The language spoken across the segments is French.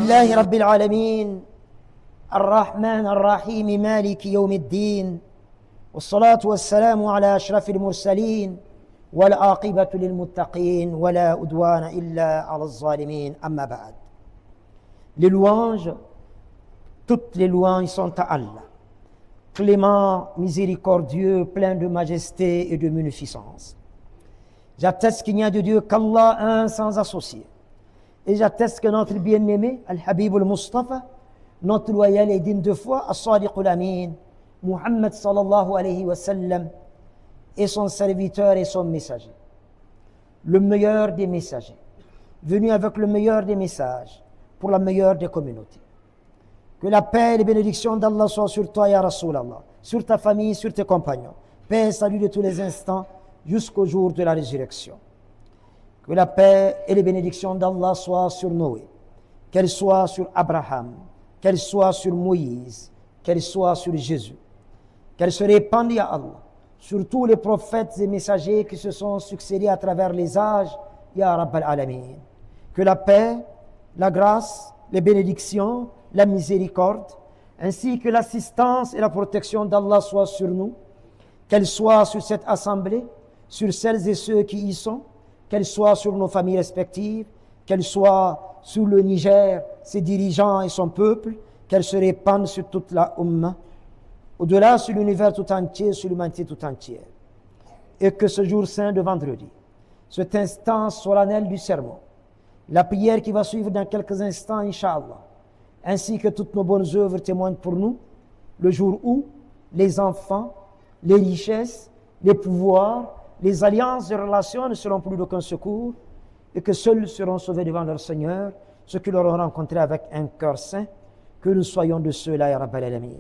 لله رب العالمين الرحمن الرحيم مالك يوم الدين والصلاة والسلام على أشرف المرسلين والعاقبة للمتقين ولا عدوان إلا على الظالمين أما بعد. Les louanges, toutes les louanges sont à Allah, clément, miséricordieux, plein de majesté et de munificence. J'atteste qu'il n'y a de Dieu qu'Allah, un sans associé. Et j'atteste que notre bien-aimé, Al-Habib al-Mustafa, notre loyal et digne de foi, As-Sadiq al-Amin, Muhammad sallallahu alayhi wa sallam, et son serviteur et son messager. Le meilleur des messagers, venu avec le meilleur des messages, pour la meilleure des communautés. Que la paix et les bénédictions d'Allah soient sur toi, ya Rasulallah, sur ta famille, sur tes compagnons. Paix et salut de tous les instants, jusqu'au jour de la résurrection. Que la paix et les bénédictions d'Allah soient sur Noé, qu'elles soient sur Abraham, qu'elles soient sur Moïse, qu'elles soient sur Jésus, qu'elles se répandent, ya Allah, sur tous les prophètes et messagers qui se sont succédés à travers les âges, ya Rabbal Alamin. Que la paix, la grâce, les bénédictions, la miséricorde, ainsi que l'assistance et la protection d'Allah soient sur nous, qu'elles soient sur cette assemblée, sur celles et ceux qui y sont, qu'elles soient sur nos familles respectives, qu'elles soient sur le Niger, ses dirigeants et son peuple, qu'elles se répandent sur toute la Ummah, au-delà sur l'univers tout entier, sur l'humanité tout entière. Et que ce jour saint de vendredi, cet instant solennel du sermon, la prière qui va suivre dans quelques instants, Inch'Allah, ainsi que toutes nos bonnes œuvres témoignent pour nous, le jour où les enfants, les richesses, les pouvoirs, les alliances et relations ne seront plus d'aucun secours, et que seuls seront sauvés devant leur Seigneur, ceux qui l'auront rencontré avec un cœur saint, que nous soyons de ceux-là, ya Rabbal Alamin.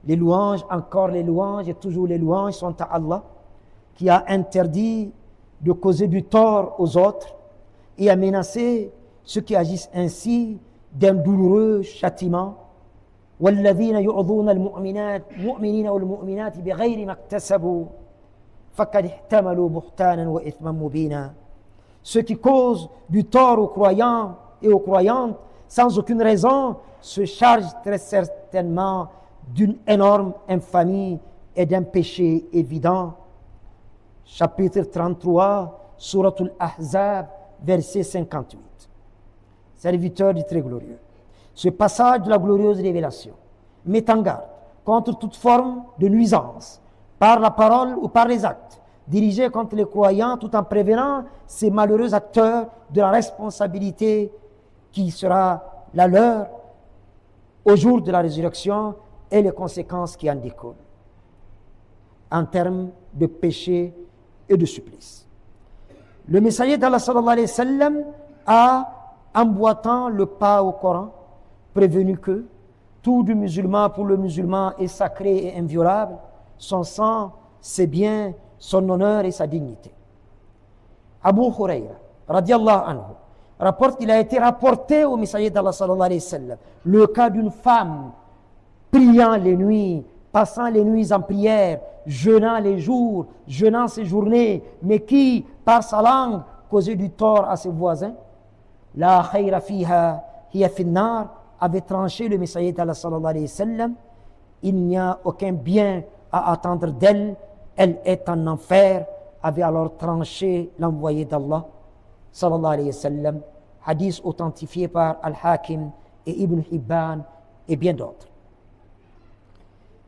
Les louanges, encore les louanges, et toujours les louanges sont à Allah, qui a interdit de causer du tort aux autres, et a menacé ceux qui agissent ainsi d'un douloureux châtiment. وَالَّذِينَ يُعْظُونَ الْمُؤْمِنِينَ وَالْمُؤْمِنَاتِ بِغَيْرِ مَا اكْتَسَبُوا فَقَدِ احْتَمَلُوا بُهْتَانًا وَإِثْمًا مُبِينًا. Ceux qui causent du tort aux croyants et aux croyantes sans aucune raison se chargent très certainement d'une énorme infamie et d'un péché évident. Chapitre 33, Suratul Ahzab, verset 58. Serviteur du très glorieux, ce passage de la glorieuse révélation met en garde contre toute forme de nuisance, par la parole ou par les actes, dirigés contre les croyants, tout en prévenant ces malheureux acteurs de la responsabilité qui sera la leur au jour de la résurrection et les conséquences qui en découlent, en termes de péché et de supplice. Le messager d'Allah sallallahu alayhi wa sallam a, emboîtant le pas au Coran, prévenu que tout du musulman pour le musulman est sacré et inviolable, son sang, ses biens, son honneur et sa dignité. Abu Hurayra, radiallahu anhu, rapporte qu'il a été rapporté au messager d'Allah sallallahu alayhi wa sallam le cas d'une femme priant les nuits, passant les nuits en prière, jeûnant les jours, jeûnant ses journées, mais qui, par sa langue, causait du tort à ses voisins. La khayra fiha hiya finnar, avait tranché le messager d'Allah sallallahu alayhi wa sallam, il n'y a aucun bien à attendre d'elle, elle est en enfer, avait alors tranché l'envoyé d'Allah sallallahu alayhi wa sallam, hadith authentifié par Al-Hakim et Ibn Hibban et bien d'autres.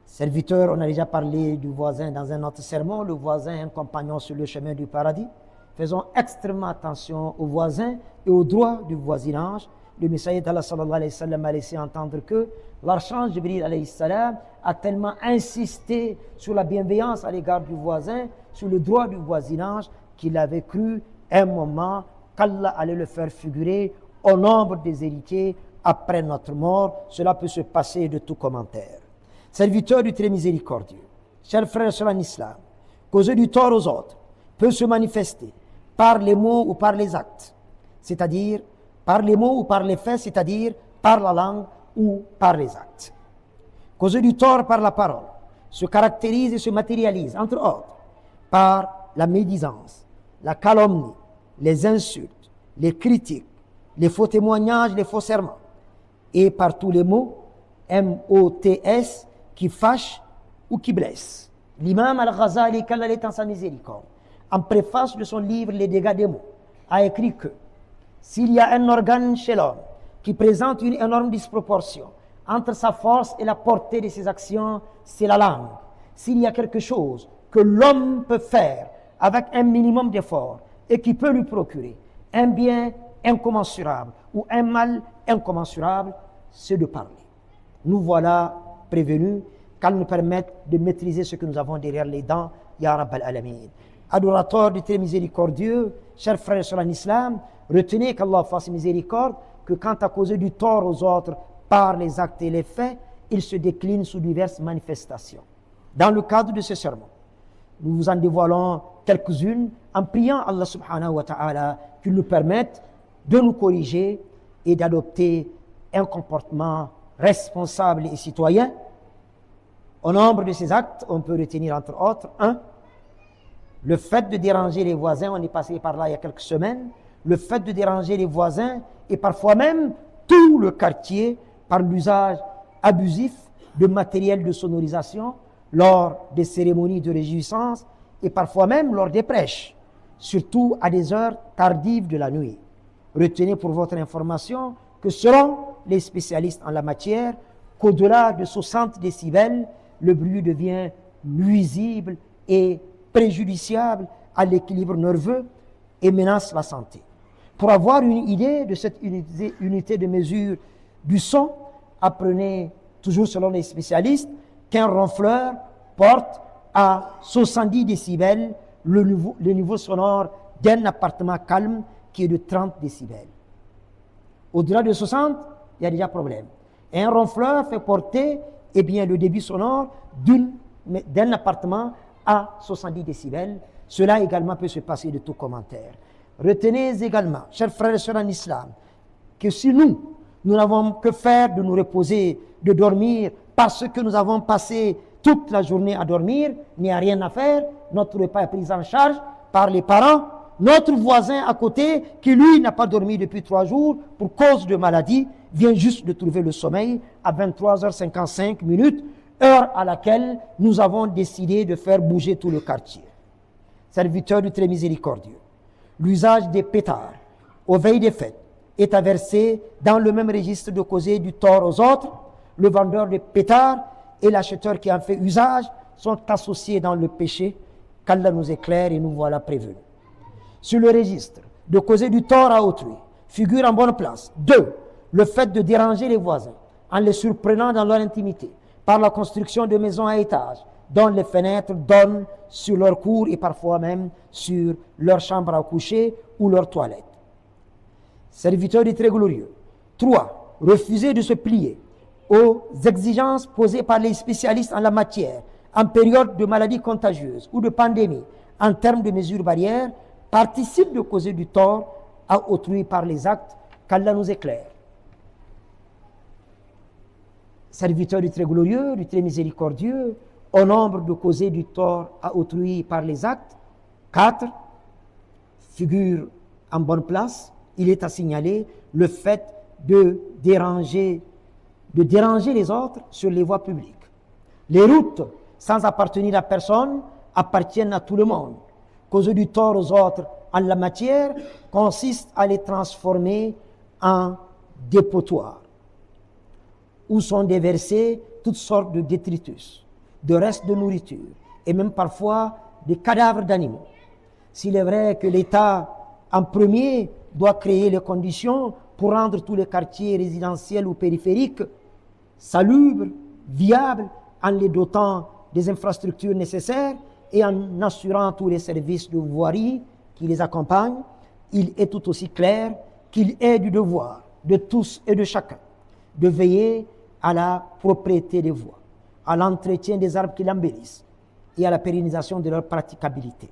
Serviteur, on a déjà parlé du voisin dans un autre sermon, le voisin est un compagnon sur le chemin du paradis. Faisons extrêmement attention aux voisins et aux droits du voisinage. Le messager d'Allah sallallahu alayhi wa sallam a laissé entendre que l'archange Jibril alayhi salam a tellement insisté sur la bienveillance à l'égard du voisin, sur le droit du voisinage, qu'il avait cru un moment qu'Allah allait le faire figurer au nombre des héritiers après notre mort. Cela peut se passer de tout commentaire. Serviteur du très miséricordieux, chers frères et sœurs en islam, causer du tort aux autres peut se manifester par les mots ou par les actes, c'est-à-dire par les mots ou par les faits, c'est-à-dire par la langue ou par les actes. Causer du tort par la parole se caractérise et se matérialise, entre autres, par la médisance, la calomnie, les insultes, les critiques, les faux témoignages, les faux serments, et par tous les mots, M-O-T-S, qui fâchent ou qui blessent. L'imam Al-Ghazali, qu'Allah est en sa miséricorde, en préface de son livre Les dégâts des mots, a écrit que s'il y a un organe chez l'homme qui présente une énorme disproportion entre sa force et la portée de ses actions, c'est la langue. S'il y a quelque chose que l'homme peut faire avec un minimum d'effort et qui peut lui procurer un bien incommensurable ou un mal incommensurable, c'est de parler. Nous voilà prévenus qu'elle nous permette de maîtriser ce que nous avons derrière les dents, Ya Rabbal Alamin. Adorateurs du très miséricordieux, chers frères et sœurs en islam, retenez qu'Allah fasse miséricorde, que quant à causer du tort aux autres par les actes et les faits, il se décline sous diverses manifestations. Dans le cadre de ce sermon, nous vous en dévoilons quelques-unes en priant Allah subhanahu wa ta'ala qu'il nous permette de nous corriger et d'adopter un comportement responsable et citoyen. Au nombre de ces actes, on peut retenir entre autres 1. Le fait de déranger les voisins, on est passé par là il y a quelques semaines, le fait de déranger les voisins et parfois même tout le quartier par l'usage abusif de matériel de sonorisation lors des cérémonies de réjouissance et parfois même lors des prêches, surtout à des heures tardives de la nuit. Retenez pour votre information que selon les spécialistes en la matière, qu'au-delà de 60 décibels, le bruit devient nuisible et préjudiciable à l'équilibre nerveux et menace la santé. Pour avoir une idée de cette unité de mesure du son, apprenez, toujours selon les spécialistes, qu'un ronfleur porte à 70 décibels le niveau sonore d'un appartement calme qui est de 30 décibels. Au-delà de 60, il y a déjà problème. Un ronfleur fait porter le débit sonore d'un appartement à 70 décibels. Cela également peut se passer de tout commentaire. Retenez également, chers frères et sœurs en islam, que si nous n'avons que faire de nous reposer, de dormir, parce que nous avons passé toute la journée à dormir, il n'y a rien à faire, notre repas est pris en charge par les parents, notre voisin à côté, qui lui n'a pas dormi depuis 3 jours pour cause de maladie, vient juste de trouver le sommeil à 23h55, heure à laquelle nous avons décidé de faire bouger tout le quartier. Serviteur du très miséricordieux, l'usage des pétards aux veilles des fêtes est à verser dans le même registre de causer du tort aux autres. Le vendeur de pétards et l'acheteur qui en fait usage sont associés dans le péché, qu'Allah nous éclaire et nous voilà prévenus. Sur le registre de causer du tort à autrui figure en bonne place 2. Le fait de déranger les voisins en les surprenant dans leur intimité par la construction de maisons à étages dont les fenêtres donnent sur leur cour et parfois même sur leur chambre à coucher ou leur toilette. Serviteur du très glorieux. 3. Refuser de se plier aux exigences posées par les spécialistes en la matière en période de maladies contagieuses ou de pandémie en termes de mesures barrières participe de causer du tort à autrui par les actes, qu'Allah nous éclaire. Serviteur du très glorieux, du très miséricordieux, au nombre de causer du tort à autrui par les actes, 4 figure en bonne place, il est à signaler le fait de déranger les autres sur les voies publiques. Les routes, sans appartenir à personne, appartiennent à tout le monde. Causer du tort aux autres en la matière consiste à les transformer en dépotoirs, où sont déversés toutes sortes de détritus, de restes de nourriture et même parfois des cadavres d'animaux. S'il est vrai que l'État, en premier, doit créer les conditions pour rendre tous les quartiers résidentiels ou périphériques salubres, viables, en les dotant des infrastructures nécessaires et en assurant tous les services de voirie qui les accompagnent, il est tout aussi clair qu'il est du devoir de tous et de chacun de veiller à la propriété des voies, à l'entretien des arbres qui l'embellissent et à la pérennisation de leur praticabilité,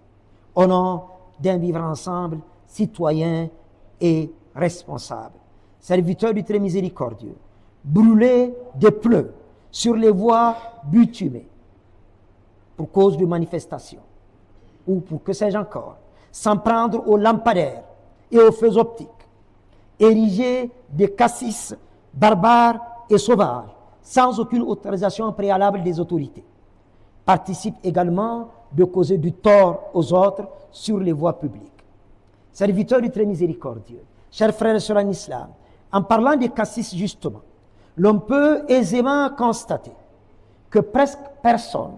au nom d'un vivre ensemble citoyen et responsable. Serviteur du très miséricordieux, brûler des pneus sur les voies bitumées pour cause de manifestation, ou pour que sais-je encore, s'en prendre aux lampadaires et aux feux optiques, ériger des cassis barbares et sauvages, sans aucune autorisation préalable des autorités, participe également de causer du tort aux autres sur les voies publiques. Serviteurs du très miséricordieux, chers frères et sœurs en islam, en parlant des cassis justement, l'on peut aisément constater que presque personne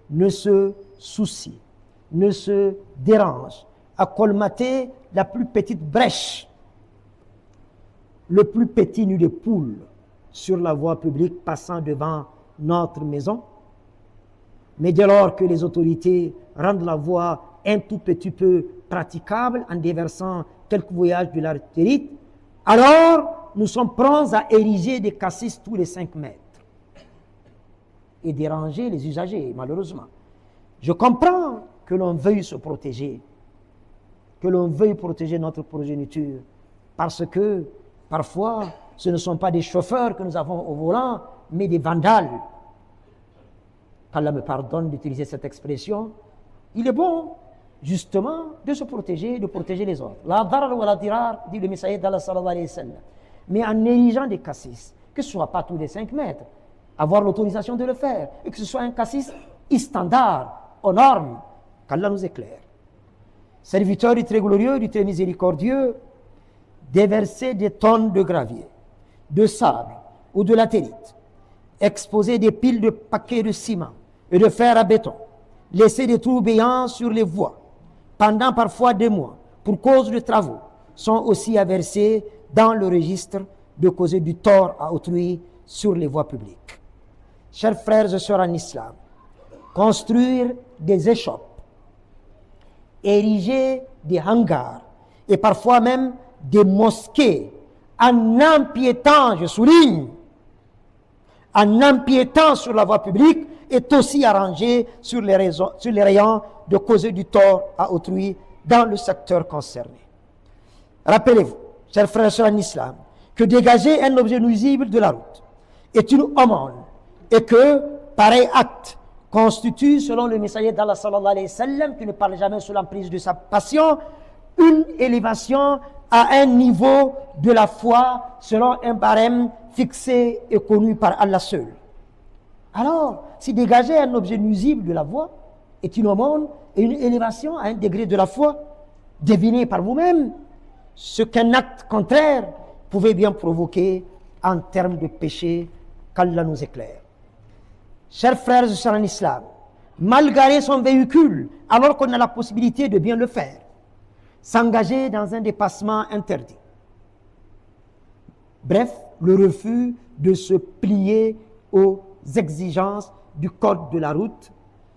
ne se soucie, ne se dérange à colmater la plus petite brèche, le plus petit nid de poule sur la voie publique passant devant notre maison. Mais dès lors que les autorités rendent la voie un tout petit peu praticable en déversant quelques voyages de l'artérite, alors nous sommes prompts à ériger des cassis tous les 5 mètres et déranger les usagers, malheureusement. Je comprends que l'on veuille se protéger, que l'on veuille protéger notre progéniture, parce que parfois, ce ne sont pas des chauffeurs que nous avons au volant, mais des vandales. qu'Allah me pardonne d'utiliser cette expression, il est bon, justement, de se protéger, de protéger les autres. La darar wa la dirar, dit le messager d'Allah sallallahu alayhi wa sallam. Mais en érigeant des cassis, que ce ne soit pas tous les 5 mètres, avoir l'autorisation de le faire, et que ce soit un cassis standard, aux normes, qu'Allah nous éclaire. Serviteur du très glorieux, du très miséricordieux, déverser des tonnes de gravier, de sable ou de latérite, exposer des piles de paquets de ciment et de fer à béton, laisser des trous béants sur les voies, pendant parfois des mois, pour cause de travaux, sont aussi à verser dans le registre de causer du tort à autrui sur les voies publiques. Chers frères et sœurs en islam, construire des échoppes, ériger des hangars et parfois même des mosquées en empiétant, je souligne, en empiétant sur la voie publique est aussi arrangé sur les rayons de causer du tort à autrui dans le secteur concerné. Rappelez-vous, chers frères et sœurs en islam, que dégager un objet nuisible de la route est une aumône et que pareil acte constitue, selon le messager d'Allah sallallahu alayhi wa sallam, qui ne parle jamais sous l'emprise de sa passion, une élévation à un niveau de la foi selon un barème fixé et connu par Allah seul. Alors, si dégager un objet nuisible de la voie est une aumône et une élévation à un degré de la foi, devinez par vous-même ce qu'un acte contraire pouvait bien provoquer en termes de péché, qu'Allah nous éclaire. Chers frères et sœurs en islam, mal garer son véhicule alors qu'on a la possibilité de bien le faire, s'engager dans un dépassement interdit. Bref, le refus de se plier aux exigences du code de la route,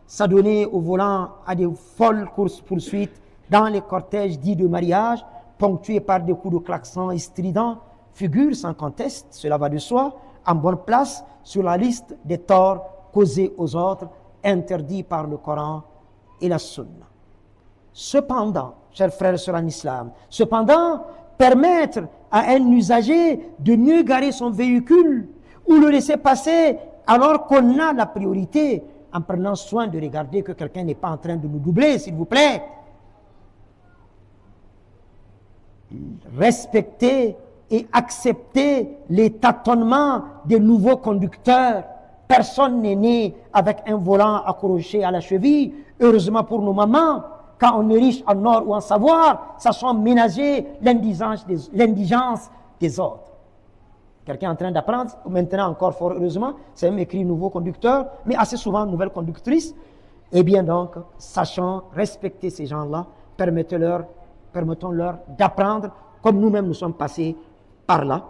s'adonner au volant à des folles courses-poursuites dans les cortèges dits de mariage, ponctués par des coups de klaxon stridents, figure sans conteste, cela va de soi, en bonne place sur la liste des torts causés aux autres, interdits par le Coran et la Sunna. Cependant, chers frères et sœurs en islam, permettre à un usager de mieux garer son véhicule ou le laisser passer alors qu'on a la priorité, en prenant soin de regarder que quelqu'un n'est pas en train de nous doubler, s'il vous plaît. Respecter et accepter les tâtonnements des nouveaux conducteurs. Personne n'est né avec un volant accroché à la cheville. Heureusement pour nos mamans, quand on est riche en or ou en savoir, ça soit ménager l'indigence des autres. Quelqu'un est en train d'apprendre, maintenant encore fort heureusement, c'est même écrit nouveau conducteur, mais assez souvent nouvelle conductrice. Eh bien donc, sachant respecter ces gens-là, permettons-leur d'apprendre comme nous-mêmes nous sommes passés par là.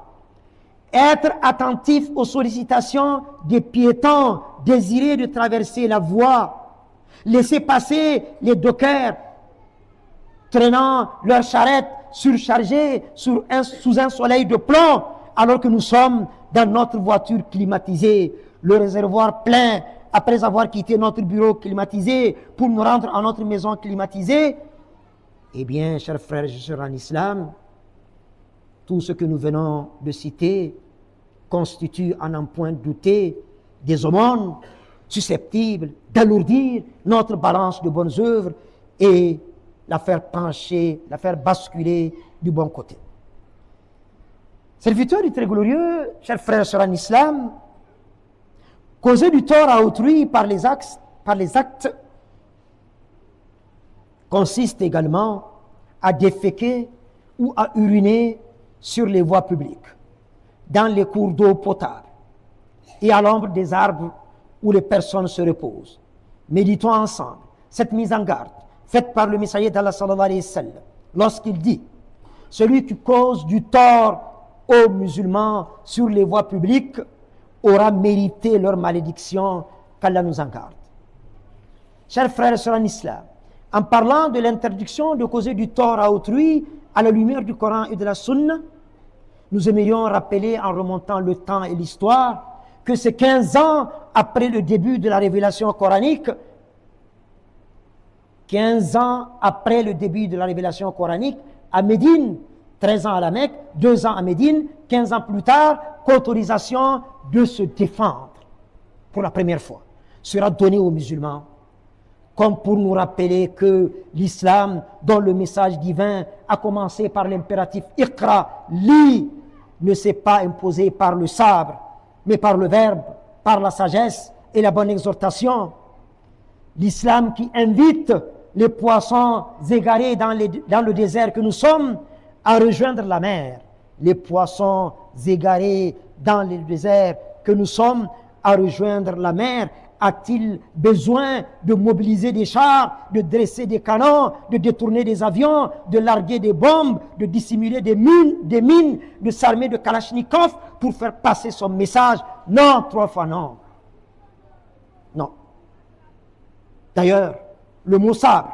Être attentif aux sollicitations des piétons désirés de traverser la voie. Laisser passer les dockers traînant leurs charrettes surchargées sous un soleil de plomb alors que nous sommes dans notre voiture climatisée, le réservoir plein après avoir quitté notre bureau climatisé pour nous rendre à notre maison climatisée. Eh bien, chers frères et sœurs en islam, tout ce que nous venons de citer constitue, à n'en point douter, des aumônes susceptibles d'alourdir notre balance de bonnes œuvres et la faire pencher, la faire basculer du bon côté. Serviteurs du très glorieux, chers frères et sœurs en islam, causer du tort à autrui par les actes consiste également à déféquer ou à uriner sur les voies publiques, dans les cours d'eau potable et à l'ombre des arbres où les personnes se reposent. Méditons ensemble cette mise en garde faite par le messager d'Allah sallallahu alayhi wa sallam lorsqu'il dit: celui qui cause du tort aux musulmans sur les voies publiques aura mérité leur malédiction, qu'Allah nous en garde. Chers frères et sœurs en islam, en parlant de l'interdiction de causer du tort à autrui à la lumière du Coran et de la Sunna, nous aimerions rappeler, en remontant le temps et l'histoire, que c'est 15 ans après le début de la révélation coranique, 15 ans après le début de la révélation coranique, à Médine, 13 ans à la Mecque, 2 ans à Médine, 15 ans plus tard, qu'autorisation de se défendre pour la première fois sera donnée aux musulmans, comme pour nous rappeler que l'islam, dont le message divin a commencé par l'impératif « Iqra », lis, ne s'est pas imposé par le sabre, mais par le verbe, par la sagesse et la bonne exhortation. L'islam qui invite les poissons égarés dans le désert que nous sommes à rejoindre la mer. Les poissons égarés dans le désert que nous sommes à rejoindre la mer. A-t-il besoin de mobiliser des chars, de dresser des canons, de détourner des avions, de larguer des bombes, de dissimuler des mines, de s'armer de Kalachnikov pour faire passer son message? Non, 3 fois non. Non. D'ailleurs, le mot sabre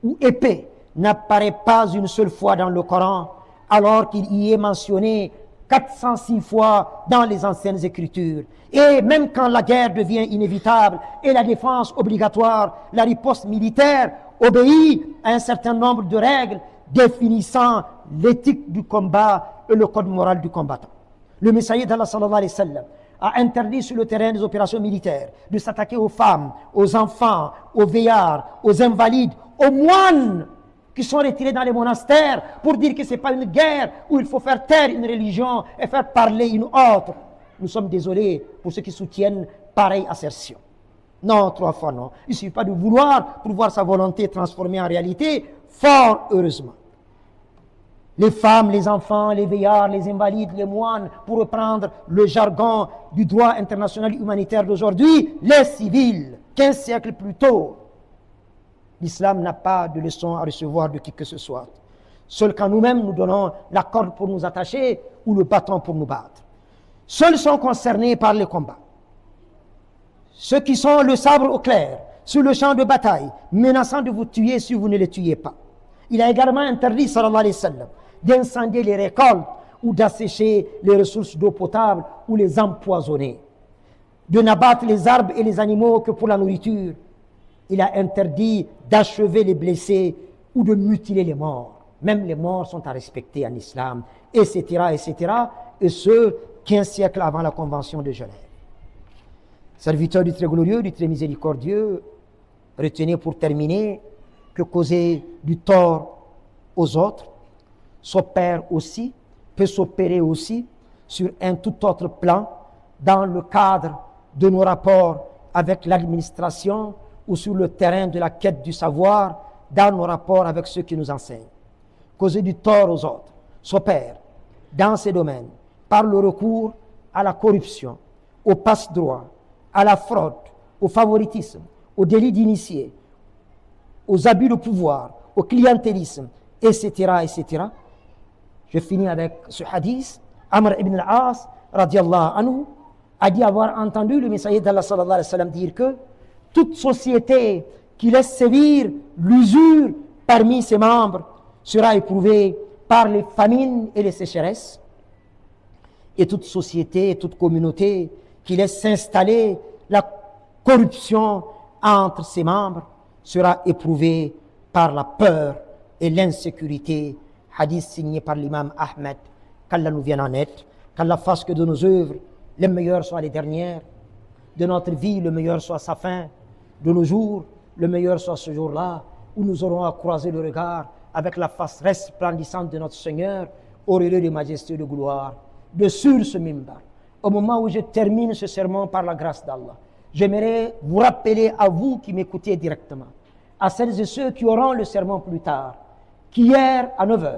ou épée n'apparaît pas une seule fois dans le Coran, alors qu'il y est mentionné 406 fois dans les anciennes écritures. Et même quand la guerre devient inévitable et la défense obligatoire, la riposte militaire obéit à un certain nombre de règles définissant l'éthique du combat et le code moral du combattant. Le messager d'Allah sallallahu alayhi wa sallam a interdit sur le terrain des opérations militaires de s'attaquer aux femmes, aux enfants, aux vieillards, aux invalides, aux moines qui sont retirés dans les monastères pour dire que ce n'est pas une guerre où il faut faire taire une religion et faire parler une autre. Nous sommes désolés pour ceux qui soutiennent pareille assertion. Non, 3 fois non. Il ne suffit pas de vouloir pour voir sa volonté transformée en réalité, fort heureusement. Les femmes, les enfants, les vieillards, les invalides, les moines, pour reprendre le jargon du droit international humanitaire d'aujourd'hui, les civils, 15 siècles plus tôt. L'islam n'a pas de leçon à recevoir de qui que ce soit. Seul quand nous-mêmes nous donnons la corde pour nous attacher ou le bâton pour nous battre. Seuls sont concernés par les combats. Ceux qui sont le sabre au clair, sur le champ de bataille, menaçant de vous tuer si vous ne les tuez pas. Il a également interdit, sallallahu alayhi wa sallam, d'incendier les récoltes ou d'assécher les ressources d'eau potable ou les empoisonner. De n'abattre les arbres et les animaux que pour la nourriture. Il a interdit d'achever les blessés ou de mutiler les morts. Même les morts sont à respecter en islam, etc., etc. Et ce, 15 siècles avant la Convention de Genève. Serviteurs du très glorieux, du très miséricordieux, retenez pour terminer que causer du tort aux autres peut s'opérer aussi sur un tout autre plan dans le cadre de nos rapports avec l'administration ou sur le terrain de la quête du savoir dans nos rapports avec ceux qui nous enseignent. Causer du tort aux autres s'opère dans ces domaines par le recours à la corruption, au passe-droit, à la fraude, au favoritisme, au délit d'initié, aux abus de pouvoir, au clientélisme, etc., etc. Je finis avec ce hadith. Amr ibn al-As, radiallahu anhu, a dit avoir entendu le messager d'Allah sallallahu alayhi wa sallam dire que toute société qui laisse sévir l'usure parmi ses membres sera éprouvée par les famines et les sécheresses. Et toute société et toute communauté qui laisse s'installer la corruption entre ses membres sera éprouvée par la peur et l'insécurité. Hadith signé par l'imam Ahmed. Qu'Allah nous vienne en aide, qu'Allah fasse que de nos œuvres, les meilleures soient les dernières, de notre vie, le meilleur soit sa fin, de nos jours, le meilleur soit ce jour-là, où nous aurons à croiser le regard avec la face resplendissante de notre Seigneur, auréolé de majesté et de gloire, de sur ce mimbar. Au moment où je termine ce sermon par la grâce d'Allah, j'aimerais vous rappeler à vous qui m'écoutez directement, à celles et ceux qui auront le sermon plus tard, qu'hier à 9 h,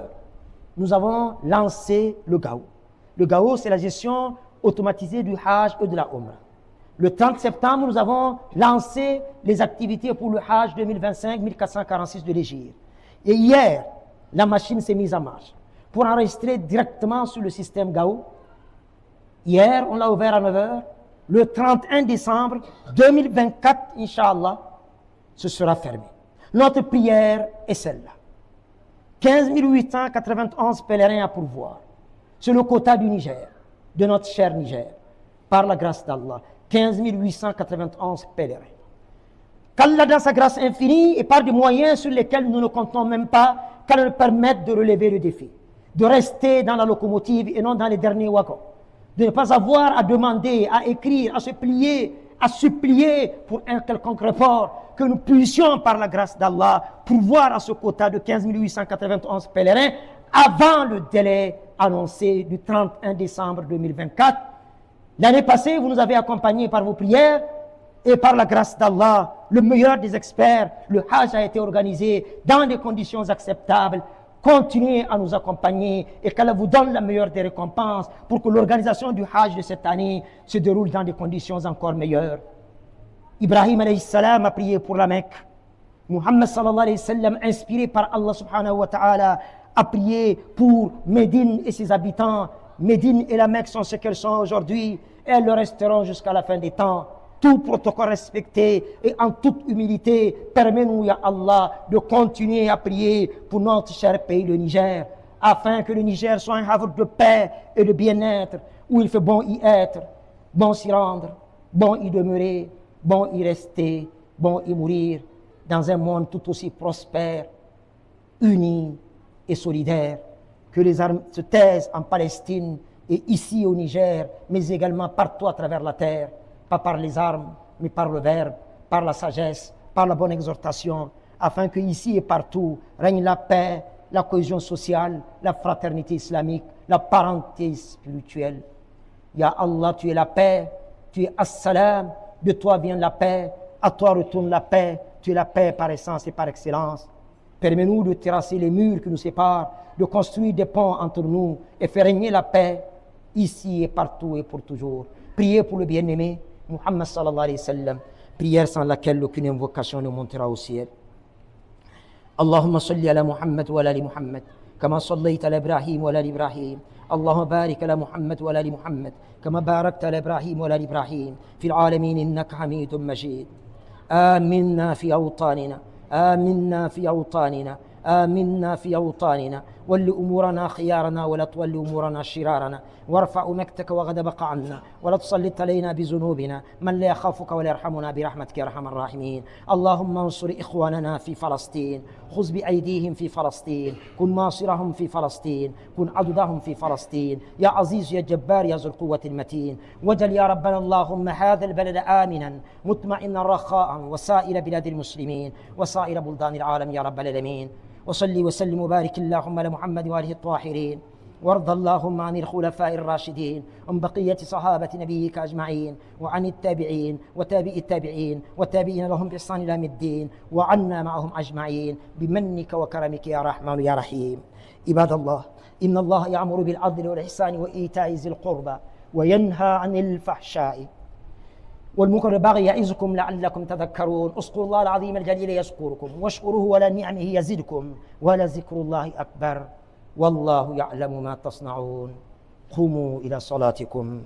nous avons lancé le GAO. Le GAO, c'est la gestion automatisée du Hajj et de la Umrah. Le 30 septembre, nous avons lancé les activités pour le Hajj 2025-1446 de l'Hégire. Et hier, la machine s'est mise en marche pour enregistrer directement sur le système GAO. Hier, on l'a ouvert à 9 h. Le 31 décembre 2024, Inch'Allah, ce sera fermé. Notre prière est celle-là. 15 891 pèlerins à pourvoir. C'est le quota du Niger, de notre cher Niger, par la grâce d'Allah. 15 891 pèlerins. Qu'Allah, dans sa grâce infinie et par des moyens sur lesquels nous ne comptons même pas, qu'Allah nous permette de relever le défi, de rester dans la locomotive et non dans les derniers wagons, de ne pas avoir à demander, à écrire, à se plier, à supplier pour un quelconque report, que nous puissions, par la grâce d'Allah, pourvoir à ce quota de 15 891 pèlerins avant le délai annoncé du 31 décembre 2024. L'année passée, vous nous avez accompagnés par vos prières et par la grâce d'Allah, le meilleur des experts, le Hajj a été organisé dans des conditions acceptables. Continuez à nous accompagner et qu'Allah vous donne la meilleure des récompenses pour que l'organisation du Hajj de cette année se déroule dans des conditions encore meilleures. Ibrahim alayhi salam a prié pour la Mecque. Muhammad sallallahu alayhi wa sallam, inspiré par Allah subhanahu wa ta'ala, a prié pour Médine et ses habitants. Médine et la Mecque sont ce qu'elles sont aujourd'hui et elles le resteront jusqu'à la fin des temps. Tout protocole respecté et en toute humilité, permets-nous, ya Allah, de continuer à prier pour notre cher pays, le Niger, afin que le Niger soit un havre de paix et de bien-être, où il fait bon y être, bon s'y rendre, bon y demeurer, bon y rester, bon y mourir, dans un monde tout aussi prospère, uni et solidaire. Que les armes se taisent en Palestine et ici au Niger, mais également partout à travers la terre, pas par les armes, mais par le verbe, par la sagesse, par la bonne exhortation, afin que ici et partout règne la paix, la cohésion sociale, la fraternité islamique, la parenté spirituelle. Ya Allah, tu es la paix, tu es As-Salam, de toi vient la paix, à toi retourne la paix, tu es la paix par essence et par excellence. Permets-nous de terrasser les murs qui nous séparent, de construire des ponts entre nous et faire régner la paix ici et partout et pour toujours. Priez pour le bien-aimé Muhammad sallallahu alayhi wa sallam, prière sans laquelle aucune invocation ne montera au ciel. Allahumma salli ala Muhammad wa ala ali Muhammad, kama sallayta ala Ibrahim wa ala ali Ibrahim. Allahumma barik ala Muhammad wa ala ali Muhammad, kama barakta ala Ibrahim wa ala ali Ibrahim, fil alamin innaka hamidun majid. آمنا في أوطاننا آمنا في أوطاننا آمنا في أوطاننا ول أمورنا خيارنا ولا تول أمورنا شرارنا وارفع مكتك وغضبك عنا ولا تسلط علينا بذنوبنا من لا يخافك ولا يرحمنا برحمتك يا أرحم الراحمين. اللهم انصر إخواننا في فلسطين، خذ بأيديهم في فلسطين، كن ناصرهم في فلسطين، كن عضدهم في فلسطين يا عزيز يا جبار يا ذو القوة المتين. وجل يا ربنا اللهم هذا البلد آمنا مطمئنا رخاء وسائر بلاد المسلمين وسائر بلدان العالم يا رب العالمين. وصلي وسلم وبارك اللهم على محمد وآله الطاهرين، وارض اللهم عن الخلفاء الراشدين، عن بقية صحابة نبيك أجمعين، وعن التابعين وتابع التابعين والتابعين لهم بإحسان إلى يوم الدين، وعنا معهم أجمعين بمنك وكرمك يا رحمن يا رحيم. عباد الله، إن الله يأمر بالعدل والإحسان وإيتاء ذي القربى وينهى عن الفحشاء والمنكر والبغي يعظكم لعلكم تذكرون. اذكروا الله العظيم الجليل يذكركم واشكروه على نعمه يزدكم ولذكر الله أكبر والله يعلم ما تصنعون. قوموا إلى صلاتكم.